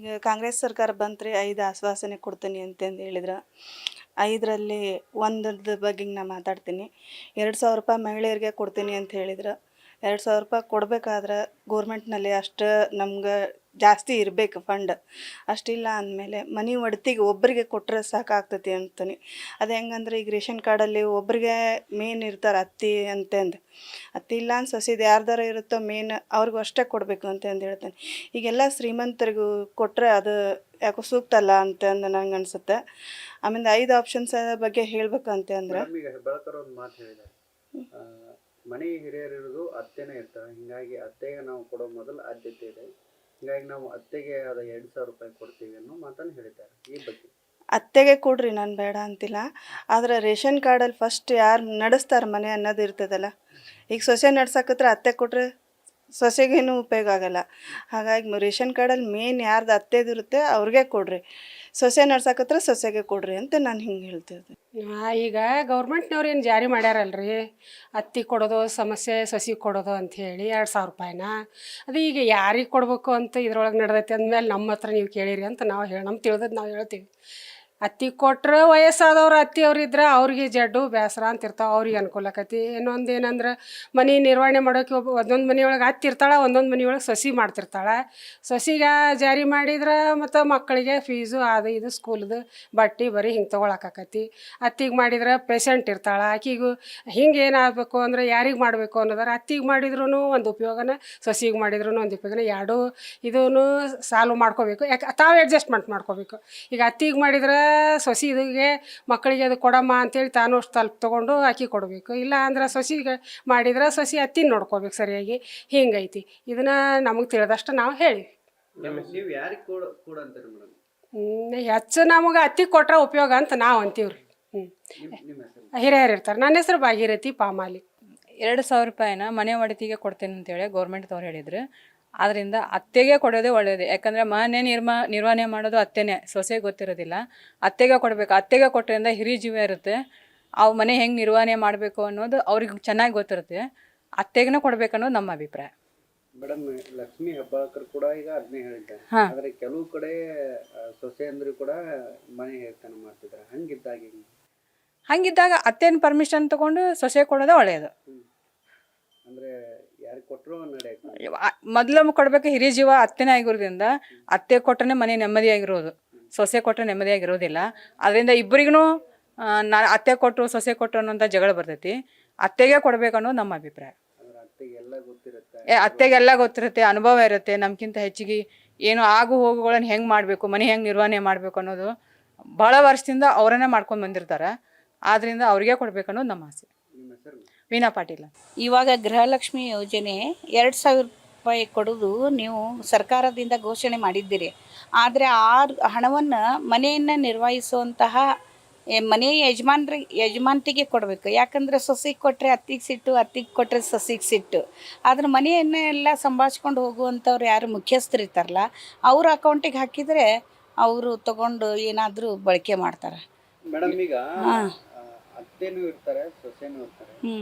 ಈಗ ಕಾಂಗ್ರೆಸ್ ಸರ್ಕಾರ ಬಂತ್ರಿ 5 ಆಶ್ವಾಸನೆ ಕೊಡ್ತೀನಿ ಅಂತಂದು ಹೇಳಿದ್ರು. 5ರಲ್ಲಿ ಒಂದರದ ಬಗ್ಗೆ ನಾ ಮಾತಾಡ್ತೀನಿ. 2,000 ರೂಪಾಯಿ ಮಹಿಳೆಯರಿಗೆ ಕೊಡ್ತೀನಿ ಅಂತ ಹೇಳಿದ್ರು. 2,000 ರೂಪಾಯಿ ಕೊಡಬೇಕಾದ್ರೆ ಗೋರ್ಮೆಂಟ್ನಲ್ಲಿ ಅಷ್ಟು ನಮ್ಗೆ ಜಾಸ್ತಿ ಇರಬೇಕು ಫಂಡ್. ಅಷ್ಟಿಲ್ಲ ಅಂದಮೇಲೆ ಮನೆ ಒಡತಿಗೆ ಒಬ್ಬರಿಗೆ ಕೊಟ್ಟರೆ ಸಾಕಾಗ್ತೈತಿ ಅಂತೀನಿ. ಅದು ಹೆಂಗಂದ್ರೆ ಈಗ ರೇಷನ್ ಕಾರ್ಡಲ್ಲಿ ಒಬ್ಬರಿಗೆ ಮೇನ್ ಇರ್ತಾರೆ ಅತ್ತಿ ಅಂತಂದು. ಅತ್ತಿ ಇಲ್ಲ ಅಂತ ಸೊಸೆದು ಯಾರ್ದಾರ ಇರುತ್ತೋ ಮೇನ್ ಅವ್ರಿಗೂ ಅಷ್ಟೇ ಕೊಡಬೇಕು ಅಂತಂದು ಹೇಳ್ತೇನೆ. ಈಗೆಲ್ಲ ಶ್ರೀಮಂತರಿಗೂ ಕೊಟ್ಟರೆ ಅದು ಯಾಕೋ ಸೂಕ್ತ ಅಲ್ಲ ಅಂತಂದು ನಂಗೆ ಅನಿಸುತ್ತೆ. ಆಮೇಲೆ 5 ಆಪ್ಷನ್ಸ್ ಬಗ್ಗೆ ಹೇಳ್ಬೇಕಂತ ಅಂದ್ರೆ ಈಗ ಬೆಳಕರ್ ಒಂದು ಮಾತು ಹೇಳಿದ್ದಾರೆ, ಮನೆ ಹಿರಿಯರಿರೋದು ಅತ್ತೆನೇ ಇರ್ತಾರೆ. ಹಿಂಗಾಗಿ ಅತ್ತೆಗೆ ನಾವು ಕೊಡೋ ಮೊದಲು ಆದ್ಯತೆ ಇದೆ. ಹಿಂಗಾಗಿ ನಾವು ಅತ್ತೆಗೆ ಅದು 2,000 ರೂಪಾಯಿ ಕೊಡ್ತೀವಿ ಅನ್ನೋ ಮಾತನ್ನು ಹೇಳಿದ್ದಾರೆ. ಈ ಬಗ್ಗೆ ಅತ್ತೆಗೆ ಕೊಡ್ರಿ, ನಾನು ಬೇಡ ಅಂತಿಲ್ಲ. ಆದರೆ ರೇಷನ್ ಕಾರ್ಡಲ್ಲಿ ಫಸ್ಟ್ ಯಾರು ನಡೆಸ್ತಾರೆ ಮನೆ ಅನ್ನೋದು ಇರ್ತದಲ್ಲ. ಈಗ ಸೊಸೆ ನಡ್ಸಕತ್ರ ಅತ್ತೆ ಕೊಟ್ಟರೆ ಸೊಸೆಗೇನು ಉಪಯೋಗ ಆಗಲ್ಲ. ಹಾಗಾಗಿ ರೇಷನ್ ಕಾರ್ಡಲ್ಲಿ ಮೇನ್ ಯಾರ್ದು ಅತ್ತೆದಿರುತ್ತೆ ಅವ್ರಿಗೆ ಕೊಡ್ರಿ, ಸೊಸೆ ನಡ್ಸಕತ್ರ ಸೊಸೆಗೆ ಕೊಡ್ರಿ ಅಂತ ನಾನು ಹಿಂಗೆ ಹೇಳ್ತಿದ್ದೆ. ಈಗ ಗೌರ್ಮೆಂಟ್ನವ್ರು ಏನು ಜಾರಿ ಮಾಡ್ಯಾರಲ್ರಿ, ಅತ್ತಿ ಕೊಡೋದು ಸಮಸ್ಯೆ ಸೊಸಿ ಕೊಡೋದು ಅಂಥೇಳಿ 2,000 ರೂಪಾಯಿನ. ಅದು ಈಗ ಯಾರಿಗೆ ಕೊಡಬೇಕು ಅಂತ ಇದ್ರೊಳಗೆ ನಡೆದೈತಿ ಅಂದಮೇಲೆ ನಮ್ಮ ಹತ್ರ ನೀವು ಕೇಳಿರಿ ಅಂತ ನಾವು ನಮ್ಮ ತಿಳಿದದ್ದು ನಾವು ಹೇಳ್ತೀವಿ. ಅತ್ತಿ ಕೊಟ್ರೆ ವಯಸ್ಸಾದವ್ರು ಅತ್ತಿಯವ್ರು ಇದ್ರೆ ಅವ್ರಿಗೆ ಜಡ್ಡು ಬೇಸರ ಅಂತ ಇರ್ತಾವೆ, ಅವ್ರಿಗೆ ಅನುಕೂಲ ಆಕತಿ. ಇನ್ನೊಂದು ಏನಂದ್ರೆ ಮನೆ ನಿರ್ವಹಣೆ ಮಾಡೋಕೆ ಒಂದೊಂದು ಮನೆಯೊಳಗೆ ಅತ್ತಿ ಇರ್ತಾಳೆ, ಒಂದೊಂದು ಮನೆಯೊಳಗೆ ಸೊಸಿ ಮಾಡ್ತಿರ್ತಾಳೆ. ಸೊಸಿಗೆ ಜಾರಿ ಮಾಡಿದ್ರೆ ಮತ್ತು ಮಕ್ಕಳಿಗೆ ಫೀಸು ಅದು ಇದು ಸ್ಕೂಲ್ದು ಬಟ್ಟೆ ಬರೀ ಹಿಂಗೆ ತೊಗೊಳಕಾಕತಿ. ಅತ್ತಿಗೆ ಮಾಡಿದ್ರೆ ಪೇಷಂಟ್ ಇರ್ತಾಳೆ, ಆಕಿಗೂ ಹಿಂಗೆ ಏನಾಗಬೇಕು ಅಂದ್ರೆ ಯಾರಿಗೆ ಮಾಡಬೇಕು ಅನ್ನೋದಾರೆ. ಅತ್ತಿಗೆ ಮಾಡಿದ್ರೂ ಒಂದು ಉಪಯೋಗನ, ಸೊಸಿಗೆ ಮಾಡಿದ್ರೂ ಒಂದು ಉಪಯೋಗನ, ಎರಡೂ ಇದೂ ಸಾಲ್ವ್ ಮಾಡ್ಕೋಬೇಕು. ಯಾಕೆ ತಾವು ಅಡ್ಜಸ್ಟ್ಮೆಂಟ್ ಮಾಡ್ಕೋಬೇಕು. ಈಗ ಅತ್ತಿಗೆ ಮಾಡಿದ್ರೆ ಸೊಸಿಗೆ ಮಕ್ಕಳಿಗೆ ಅದು ಕೊಡಮ್ಮ ಅಂತೇಳಿ ತಾನು ಅಷ್ಟು ತಲುಪ ತೊಗೊಂಡು ಆಕಿ ಕೊಡಬೇಕು. ಇಲ್ಲ ಅಂದ್ರೆ ಸೊಸಿಗೆ ಮಾಡಿದ್ರೆ ಸೊಸಿ ಅತ್ತಿನ ನೋಡ್ಕೋಬೇಕು ಸರಿಯಾಗಿ. ಹಿಂಗೈತಿ. ಇದನ್ನು ನಮಗೆ ತಿಳಿದಷ್ಟು ನಾವು ಹೇಳಿ. ನೀವು ಯಾರಿಗೆ ಕೂಡ ಅಂತೀರಿ ಮೇಡಮ್? ಹೆಚ್ಚು ನಮಗೆ ಅತ್ತಿ ಕೊಟ್ರೆ ಉಪಯೋಗ ಅಂತ ನಾವು ಅಂತೀವ್ರಿ. ಹಿರಿಯರು ಇರ್ತಾರೆ. ನನ್ನ ಹೆಸರು ಭಾಗೀರಥಿ ಪಾಮಾಲಿ. 2,000 ರೂಪಾಯಿನ ಮನೆ ಒಡತಿಗೆ ಕೊಡ್ತೀನಿ ಅಂತೇಳಿ ಗೌರ್ಮೆಂಟ್ದವ್ರು ಹೇಳಿದ್ರು. ಆದ್ದರಿಂದ ಅತ್ತೆಗೆ ಕೊಡೋದೇ ಒಳ್ಳೆಯದು. ಯಾಕಂದರೆ ಮನೆ ನಿರ್ವಹಣೆ ಮಾಡೋದು ಅತ್ತೆನೇ, ಸೊಸೆಗೆ ಗೊತ್ತಿರೋದಿಲ್ಲ. ಅತ್ತೆಗೆ ಕೊಡಬೇಕು. ಅತ್ತೆಗೆ ಕೊಟ್ಟರಿಂದ ಹಿರಿಯ ಜೀವ ಇರುತ್ತೆ. ಅವು ಮನೆ ಹೆಂಗೆ ನಿರ್ವಹಣೆ ಮಾಡಬೇಕು ಅನ್ನೋದು ಅವ್ರಿಗೆ ಚೆನ್ನಾಗಿ ಗೊತ್ತಿರುತ್ತೆ. ಅತ್ತೆಗೆ ಕೊಡಬೇಕು ಅನ್ನೋದು ನಮ್ಮ ಅಭಿಪ್ರಾಯ. ಮೇಡಮ್, ಲಕ್ಷ್ಮೀ ಹೆಬ್ಬಾಳ್ಕರ್ ಕೂಡ ಈಗ ಅದನ್ನೇ ಹೇಳಿದ್ದಾರೆ. ಆದರೆ ಕೆಲವು ಕಡೆ ಸೊಸೆ ಅಂದ್ರು ಕೂಡ ಮನೆ ಹೇರ್ತನ ಮಾಡ್ತಿದ್ದಾರೆ. ಹಂಗಿದ್ದಾಗ ಅತ್ತೆನ ಪರ್ಮಿಷನ್ ತಗೊಂಡು ಸೊಸೆ ಕೊಡೋದೇ ಒಳ್ಳೆಯದು. ಅಂದರೆ ಯಾರಿಗೆ ಕೊಟ್ಟರು ನಡೆಯುತ್ತೆ. ಮೊದಲು ಕೊಡಬೇಕು. ಹಿರಿಯ ಜೀವ ಅತ್ತೆನೇ ಆಗಿರೋದ್ರಿಂದ ಅತ್ತೆ ಕೊಟ್ಟರೆ ಮನೆ ನೆಮ್ಮದಿಯಾಗಿರೋದು, ಸೊಸೆ ಕೊಟ್ಟರೆ ನೆಮ್ಮದಿಯಾಗಿರೋದಿಲ್ಲ. ಅದರಿಂದ ಇಬ್ಬರಿಗೂ ಅತ್ತೆ ಕೊಟ್ಟರು ಸೊಸೆ ಕೊಟ್ಟರು ಅನ್ನೋಂಥ ಜಗಳ ಬರ್ತೈತಿ. ಅತ್ತೆಗೆ ಕೊಡಬೇಕು ಅನ್ನೋದು ನಮ್ಮ ಅಭಿಪ್ರಾಯ. ಅತ್ತೆಗೆಲ್ಲ ಗೊತ್ತಿರುತ್ತೆ, ಅನುಭವ ಇರುತ್ತೆ. ನಮ್ಗಿಂತ ಹೆಚ್ಚಿಗೆ ಏನು ಆಗು ಹೋಗುಗಳನ್ನು ಹೆಂಗೆ ಮಾಡಬೇಕು, ಮನೆ ಹೆಂಗೆ ನಿರ್ವಹಣೆ ಮಾಡಬೇಕು ಅನ್ನೋದು ಭಾಳ ವರ್ಷದಿಂದ ಅವರನ್ನೇ ಮಾಡ್ಕೊಂಡು ಬಂದಿರ್ತಾರೆ. ಆದ್ದರಿಂದ ಅವ್ರಿಗೆ ಕೊಡಬೇಕು ಅನ್ನೋದು ನಮ್ಮ ಆಸೆ. ವೀಣಾ ಪಾಟೀಲ. ಇವಾಗ ಗೃಹಲಕ್ಷ್ಮಿ ಯೋಜನೆ 2,000 ರೂಪಾಯಿ ಕೊಡೋದು ನೀವು ಸರ್ಕಾರದಿಂದ ಘೋಷಣೆ ಮಾಡಿದ್ದೀರಿ. ಆದರೆ ಆ ಹಣವನ್ನು ಮನೆಯನ್ನು ನಿರ್ವಹಿಸುವಂತಹ ಮನೆ ಯಜಮಾನ್ತಿಗೆ ಕೊಡಬೇಕು. ಯಾಕಂದರೆ ಸೊಸೆಗೆ ಕೊಟ್ಟರೆ ಅತ್ತಿಗೆ ಸಿಟ್ಟು, ಅತ್ತಿಗೆ ಕೊಟ್ಟರೆ ಸೊಸೆಗೆ ಸಿಟ್ಟು. ಆದ್ರೆ ಮನೆಯನ್ನೇ ಎಲ್ಲ ಸಂಭಾಳಿಸ್ಕೊಂಡು ಹೋಗುವಂಥವ್ರು ಯಾರು ಮುಖ್ಯಸ್ಥರು ಇರ್ತಾರಲ್ಲ, ಅವ್ರ ಅಕೌಂಟಿಗೆ ಹಾಕಿದರೆ ಅವರು ತಗೊಂಡು ಏನಾದರೂ ಬಳಕೆ ಮಾಡ್ತಾರೆ. ಮೇಡಮ್, ಈಗ ಅತ್ತೆನೂ ಇರ್ತಾರೆ, ಸೊಸೆನೂ ಇರ್ತಾರೆ.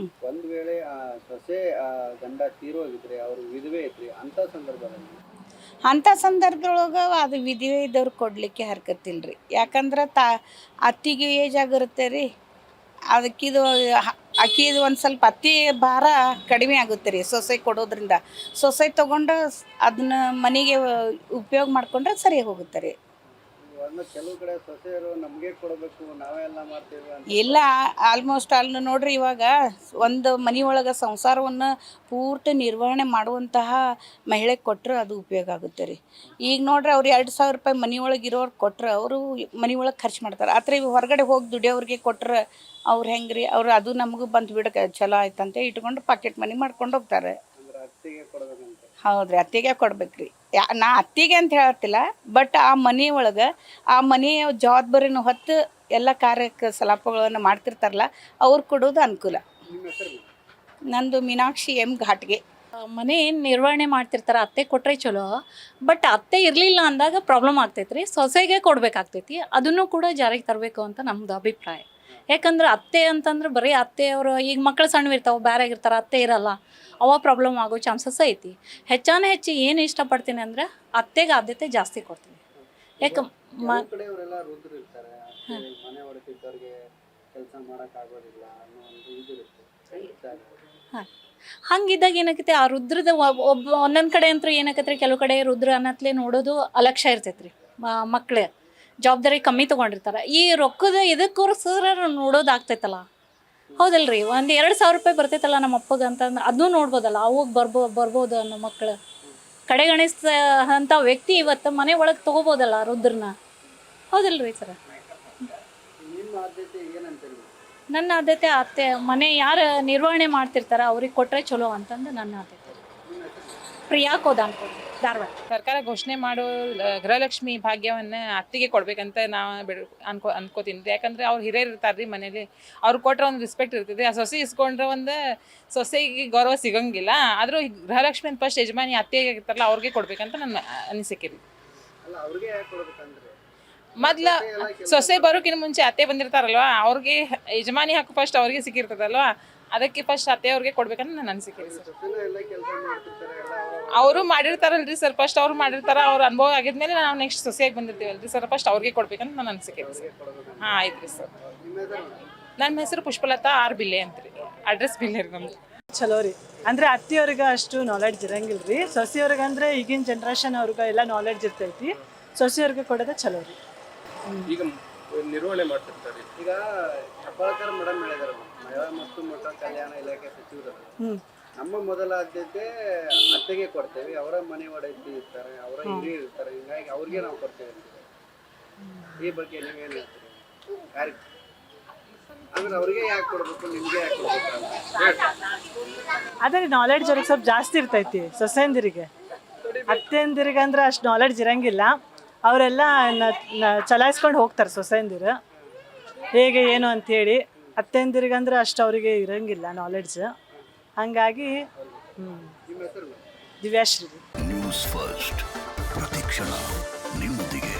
ಒಂದು ವೇಳೆ ಆ ಸೊಸೆ ಗಂಡ ತೀರೋಗಿದ್ರೆ, ಅವರು ವಿಧವೆ ಐತ್ರಿ, ಅಂಥ ಸಂದರ್ಭದೊಳಗೆ ಅದು ವಿಧವೆ ಇದ್ದವ್ರು ಕೊಡಲಿಕ್ಕೆ ಹರ್ಕತ್ತಿಲ್ರಿ. ಯಾಕಂದ್ರೆ ಅತ್ತಿಗೆ ಏಜ್ ಆಗಿರುತ್ತೆ ರೀ. ಅದಕ್ಕಿದು ಅಕ್ಕಿದು ಒಂದು ಸ್ವಲ್ಪ ಅತ್ತಿ ಭಾರ ಕಡಿಮೆ ಆಗುತ್ತೆ ರೀ ಸೊಸೆ ಕೊಡೋದ್ರಿಂದ. ಸೊಸೆ ತೊಗೊಂಡು ಅದನ್ನ ಮನೆಗೆ ಉಪಯೋಗ ಮಾಡಿಕೊಂಡ್ರೆ ಸರಿ ಹೋಗುತ್ತೆ ರೀ. ಕೆಲವು ಕಡೆ ಸೊಸೆಯರು ನಮಗೆ ಕೊಡಬೇಕು, ನಾವೆಲ್ಲ ಮಾಡ್ತೀವಿ ಅಂತ. ಇಲ್ಲ, ಆಲ್ಮೋಸ್ಟ್ ಅಲ್ಲಿ ನೋಡ್ರಿ, ಇವಾಗ ಒಂದು ಮನೆಯೊಳಗೆ ಸಂಸಾರವನ್ನು ಪೂರ್ತಿ ನಿರ್ವಹಣೆ ಮಾಡುವಂತಹ ಮಹಿಳೆಗೆ ಕೊಟ್ಟರೆ ಅದು ಉಪಯೋಗ ಆಗುತ್ತೆ ರೀ. ಈಗ ನೋಡ್ರಿ, ಅವ್ರು 2,000 ರೂಪಾಯಿ ಮನೆಯೊಳಗೆ ಇರೋರು ಕೊಟ್ಟರೆ ಅವರು ಮನೆಯೊಳಗೆ ಖರ್ಚು ಮಾಡ್ತಾರೆ. ಆದರೆ ಇವು ಹೊರಗಡೆ ಹೋಗಿ ದುಡಿಯೋರಿಗೆ ಕೊಟ್ಟರೆ ಅವ್ರು ಹೆಂಗೆ ರೀ, ಅವ್ರು ಅದು ನಮಗೂ ಬಂದು ಬಿಡಕ್ಕೆ ಚಲೋ ಆಯ್ತಂತೆ ಇಟ್ಕೊಂಡು ಪಾಕೆಟ್ ಮನಿ ಮಾಡ್ಕೊಂಡು ಹೋಗ್ತಾರೆ. ಹೌದ್ರಿ, ಅತ್ತಿಗೆ ಕೊಡ್ಬೇಕ್ರಿ. ನಾ ಅತ್ತಿಗೆ ಅಂತ ಹೇಳ್ತಿಲ್ಲ, ಬಟ್ ಆ ಮನೆ ಒಳಗೆ ಆ ಮನೆಯ ಜವಾಬ್ದಾರಿನ ಹೊತ್ತು ಎಲ್ಲ ಸಲಾಪಗಳನ್ನು ಮಾಡ್ತಿರ್ತಾರಲ್ಲ, ಅವ್ರು ಕೊಡೋದು ಅನುಕೂಲ. ನಂದು ಮೀನಾಕ್ಷಿ ಎಂ ಘಾಟ್ಗೆ. ಮನೆ ನಿರ್ವಹಣೆ ಮಾಡ್ತಿರ್ತಾರೆ, ಅತ್ತೆ ಕೊಟ್ಟರೆ ಚಲೋ. ಬಟ್ ಅತ್ತೆ ಇರಲಿಲ್ಲ ಅಂದಾಗ ಪ್ರಾಬ್ಲಮ್ ಆಗ್ತೈತೆ ರೀ, ಸೊಸೆಗೆ ಕೊಡಬೇಕಾಗ್ತೈತಿ. ಅದನ್ನು ಕೂಡ ಜಾರಿಗೆ ತರಬೇಕು ಅಂತ ನಮ್ಮದು ಅಭಿಪ್ರಾಯ. ಯಾಕಂದ್ರೆ ಅತ್ತೆ ಅಂತಂದ್ರೆ ಬರೀ ಅತ್ತೆಯವರು, ಈಗ ಮಕ್ಕಳು ಸಣ್ಣವಿರ್ತಾವೆ, ಬೇರೆಗಿರ್ತಾರೆ, ಅತ್ತೆ ಇರಲ್ಲ, ಅವ ಪ್ರಾಬ್ಲಮ್ ಆಗೋ ಚಾನ್ಸಸ್ ಐತಿ. ಹೆಚ್ಚು ಏನು ಇಷ್ಟಪಡ್ತೀನಿ ಅಂದರೆ ಅತ್ತೆಗೆ ಆದ್ಯತೆ ಜಾಸ್ತಿ ಕೊಡ್ತೀನಿ. ಯಾಕೆ ಕೆಲವು ಕಡೆಯವರೆಲ್ಲ ರುದ್ರ ಇರ್ತಾರೆ, ಅತ್ತೆ ಮನೆ ಹೊಡೆತಿದ್ದವ್ರಿಗೆ ಕೆಲಸ ಮಾಡಕ್ ಆಗೋದಿಲ್ಲ ಅನ್ನೋ ಒಂದು ಇದಿರುತ್ತೆ. ಹಾಂ ಹಂಗಿದ್ದಾಗ ಏನಾಕೈತಿ ಆ ರುದ್ರದ ಒಂದೊಂದು ಕಡೆ ಅಂತೂ ಏನಾಕತ್ರಿ, ಕೆಲವು ಕಡೆ ರುದ್ರ ಅನ್ನತ್ಲೆ ನೋಡೋದು ಅಲಕ್ಷ್ಯ ಇರ್ತೈತ್ರಿ. ಮಕ್ಳು ಜವಾಬ್ದಾರಿ ಕಮ್ಮಿ ತೊಗೊಂಡಿರ್ತಾರೆ. ಈ ರೊಕ್ಕದ ಇದಕ್ಕೋಸ್ಕರ ನೋಡೋದಾಗ್ತೈತಲ್ಲ, ಹೌದಲ್ರಿ? ಒಂದು 2,000 ರೂಪಾಯಿ ಬರ್ತೈತಲ್ಲ ನಮ್ಮ ಅಪ್ಪಗೆ ಅಂತಂದ್ರೆ ಅದನ್ನೂ ನೋಡ್ಬೋದಲ್ಲ, ಅವಾಗ ಬರ್ಬೋದು ಅನ್ನೋ ಮಕ್ಕಳು ಕಡೆಗಣಿಸ ಅಂಥ ವ್ಯಕ್ತಿ ಇವತ್ತು ಮನೆ ಒಳಗೆ ತೊಗೋಬೋದಲ್ಲ ರುದ್ರನ, ಹೌದಲ್ರಿ ಸರ? ನಿಮ್ಮ ಆದ್ಯತೆ ಏನಂತೀರಿ? ನನ್ನ ಆದ್ಯತೆ ಅತ್ತೆ ಮನೆ ಯಾರು ನಿರ್ವಹಣೆ ಮಾಡ್ತಿರ್ತಾರ ಅವ್ರಿಗೆ ಕೊಟ್ಟರೆ ಚಲೋ ಅಂತಂದು ನನ್ನ ಆದ್ಯತೆ. ಪ್ರಿಯಾ ಕೋದಾನ್ಕೋಡ್, ಧಾರವಾಡ. ಸರ್ಕಾರ ಘೋಷಣೆ ಮಾಡೋ ಗೃಹಲಕ್ಷ್ಮಿ ಭಾಗ್ಯವನ್ನು ಅತ್ತಿಗೆ ಕೊಡ್ಬೇಕಂತ ನಾವು ಅನ್ಕೋತೀನಿ. ಯಾಕಂದ್ರೆ ಅವ್ರು ಹಿರಿಯರು ಇರ್ತಾರೆ ರೀ ಮನೇಲಿ, ಅವ್ರು ಕೊಟ್ಟರೆ ಒಂದು ರೆಸ್ಪೆಕ್ಟ್ ಇರ್ತದೆ. ಆ ಸೊಸೆ ಇಸ್ಕೊಂಡ್ರೆ ಒಂದು ಸೊಸೆಗೆ ಗೌರವ ಸಿಗಂಗಿಲ್ಲ. ಆದರೂ ಗೃಹಲಕ್ಷ್ಮಿ ಅಂತ ಫಸ್ಟ್ ಯಜಮಾನಿ ಅತ್ತಿಗೆ ಇರ್ತಾರಲ್ಲ ಅವ್ರಿಗೆ ಕೊಡ್ಬೇಕಂತ ನನ್ನ ಅನಿಸಿಕೆ ರೀ. ಅಲ್ಲ, ಅವ್ರಿಗೆ ಯಾಕೆ ಕೊಡ್ಬೇಕಂದ್ರೆ ಮೊದ್ಲ ಸೊಸೆ ಬರೋಕ್ಕಿಂತ ಮುಂಚೆ ಅತ್ತೆ ಬಂದಿರ್ತಾರಲ್ವಾ, ಅವ್ರಿಗೆ ಯಜಮಾನಿ ಹಾಕು ಫಸ್ಟ್ ಅವ್ರಿಗೆ ಸಿಕ್ಕಿರ್ತದಲ್ವಾ, ಅದಕ್ಕೆ ಫಸ್ಟ್ ಅತ್ತೆ ಅವ್ರಿಗೆ ಕೊಡ್ಬೇಕಂತ ನನ್ನ ಅನಿಸಿಕೆ ರೀ ಸರ್. ಸೊಸೆನೂ ಎಲ್ಲ ಕೆಲಸ ಮಾಡ್ತಿರ್ತಾರೆ, ಎಲ್ಲ ಅವರು ಮಾಡಿರ್ತಾರಲ್ರಿ ಸರ್, ಫಸ್ಟ್ ಅವ್ರು ಮಾಡಿರ್ತಾರ, ಅವ್ರ ಅನುಭವ ಆಗಿದ್ಮೇಲೆ ನಾವು ನೆಕ್ಸ್ಟ್ ಸೊಸೆಯಾಗಿ ಬಂದಿರ್ತೀವಲ್ರಿ ಸರ್, ಫಸ್ಟ್ ಅವ್ರಿಗೆ ಕೊಡ್ಬೇಕಂತ ನನ್ನ ಅನಿಸಿಕೆ ರೀ ಸರ್. ಹಾಂ ಆಯ್ತು ರೀ ಸರ್. ನಿಮ್ಮ ಹೆಸರು? ನನ್ನ ಹೆಸರು ಪುಷ್ಪಲತಾ ಆರ್ ಬಿಲ್ಲೆ ಅಂತ ರೀ, ಅಡ್ರೆಸ್ ಬಿಲ್ಲೆ ರೀ ನಮ್ದು. ಚಲೋ ರೀ. ಅಂದರೆ ಅತ್ತಿಯವ್ರಿಗೆ ಅಷ್ಟು ನಾಲೆಡ್ಜ್ ಇರಂಗಿಲ್ಲ ರೀ. ಸೊಸೆಯವ್ರಿಗೆ ಅಂದರೆ ಈಗಿನ ಜನ್ರೇಷನ್ ಅವ್ರಿಗೆ ಎಲ್ಲ ನಾಲೆಡ್ಜ್ ಇರ್ತೈತಿ. ಸೊಸೆಯವ್ರಿಗೆ ಕೊಡೋದೇ ಚಲೋ ರೀ. ಈಗ ನಿರ್ವಹಣೆ ಮಾಡ್ತಿರ್ತಾರೆ. ಈಗ ಹೆಬ್ಬಾಳ್ಕರ್ ಮೇಡಮ್ ಹೇಳಿದರು, ಮಹಿಳಾ ಮತ್ತು ಮಕ್ಕಳ ಕಲ್ಯಾಣ ಇಲಾಖೆ ಸಚಿವರು, ನಮ್ಮ ಮೊದಲ ಆದ್ಯತೆ ಅತ್ತೆಗೆ ಕೊಡ್ತೇವೆ, ಅವರ ಮನೆ ಒಡೆತಿ ಇರ್ತಾರೆ, ಅವರ ಹಿರಿಯರು ಇರ್ತಾರೆ, ಹಿಂಗಾಗಿ ಅವ್ರಿಗೆ ನಾವು ಕೊಡ್ತೇವೆ ಅಂತೀವಿ. ಈ ಬಗ್ಗೆ ನೀವೇನು ಹೇಳ್ತೀರಿ? ಅಂದ್ರೆ ಅವ್ರಿಗೆ ಯಾಕೆ ಕೊಡ್ಬೇಕು, ನಿಮ್ಗೆ ಯಾಕೆ ಕೊಡ್ಬೇಕು? ಅದೇ ರೀ, ನಾಲೆಡ್ಜ್ ಅವ್ರಿಗೆ ಸ್ವಲ್ಪ ಜಾಸ್ತಿ ಇರ್ತೈತಿ ಸೊಸೆಯಂದಿರಿಗೆ. ಅತ್ತೆಯಂದಿರಿಗೆ ಅಂದ್ರೆ ಅಷ್ಟು ನಾಲೆಡ್ಜ್ ಇರಂಗಿಲ್ಲ. ಅವರೆಲ್ಲ ಚಲಾಯಿಸ್ಕೊಂಡು ಹೋಗ್ತಾರೆ ಸೊಸೆಯಂದಿರು ಹೇಗೆ ಏನು ಅಂಥೇಳಿ. ಅತ್ತೆಯಂದಿರಿಗಂದ್ರೆ ಅಷ್ಟು ಅವರಿಗೆ ಇರಂಗಿಲ್ಲ ನಾಲೆಡ್ಜ್. ಹಾಗಾಗಿ ದಿವ್ಯಾಶ್ರೀ. ನ್ಯೂಸ್ ಫಸ್ಟ್ ಪ್ರತಿಕ್ಷಣ ನಿಮ್ಮೊಂದಿಗೆ.